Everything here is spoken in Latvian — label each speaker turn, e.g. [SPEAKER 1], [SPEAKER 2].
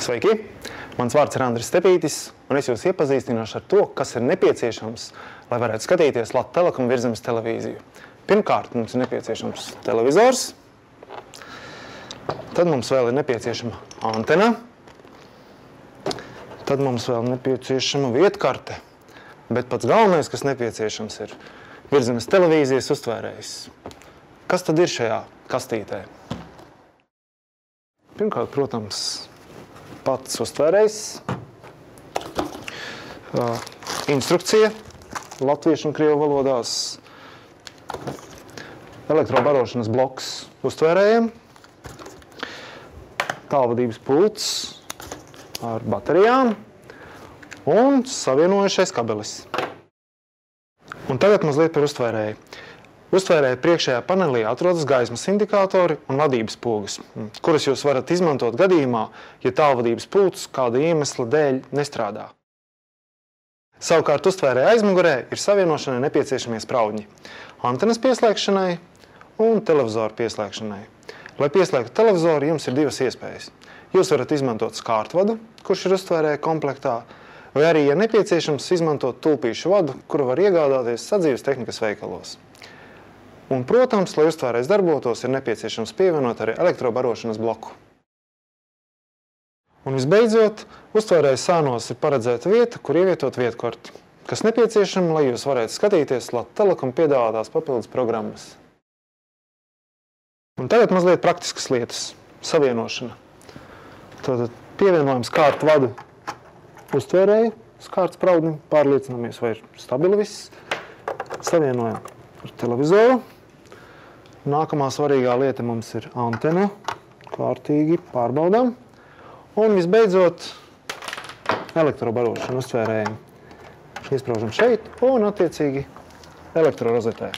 [SPEAKER 1] Sveiki! Mans vārds ir Andris Stepītis, un es jūs iepazīstināšu ar to, kas ir nepieciešams, lai varētu skatīties Latvijas Telekom Virszemes televīziju. Pirmkārt, mums ir nepieciešams televizors, tad mums vēl ir nepieciešama antena, tad mums vēl nepieciešama vietkarte, bet pats galvenais, kas nepieciešams, ir Virszemes televīzijas uztvērējs. Kas tad ir šajā kastītē? Pirmkārt, protams, pats uztvērējs, instrukcija latviešu un krievu valodās, elektrobarošanas bloks uztvērējiem, tālvadības pults ar baterijām un savienojušais kabelis. Un tagad mazliet par uztvērēju. Uztvērēja priekšējā panelī atrodas gaismas indikātori un vadības pogas, kuras jūs varat izmantot gadījumā, ja tālvadības pults kāda iemesla dēļ nestrādā. Savukārt uztvērēja aizmugurē ir savienošanai nepieciešamie spraudņi antenas pieslēgšanai un televizoru pieslēgšanai. Lai pieslēgtu televizoru, jums ir divas iespējas. Jūs varat izmantot skārtvadu, kurš ir uztvērēja komplektā, vai arī, ja nepieciešams, izmantot tulpīšu vadu, kuru var iegādāties sadzīves tehnikas veikalos. Un, protams, lai uztvērējs darbotos, ir nepieciešams pievienot arī elektrobarošanas bloku. Un visbeidzot, uztvērējas sānos ir paredzēta vieta, kur ievietot vietkorti, kas nepieciešama, lai jūs varētu skatīties Latvijas Telekom piedāvātās papildus programmas. Un tagad mazliet praktiskas lietas. Savienošana. Tātad pievienojam skārtu vadu uztvērēju, skārtu spraudnim, pārliecinamies, vai ir stabili viss. Savienojam ar televizoru. Nākamā svarīgā lieta mums ir antena. Kārtīgi pārbaudām. Un visbeidzot, elektrobarošana uztvērējiem. Iespraužam šeit un attiecīgi elektrorozetē.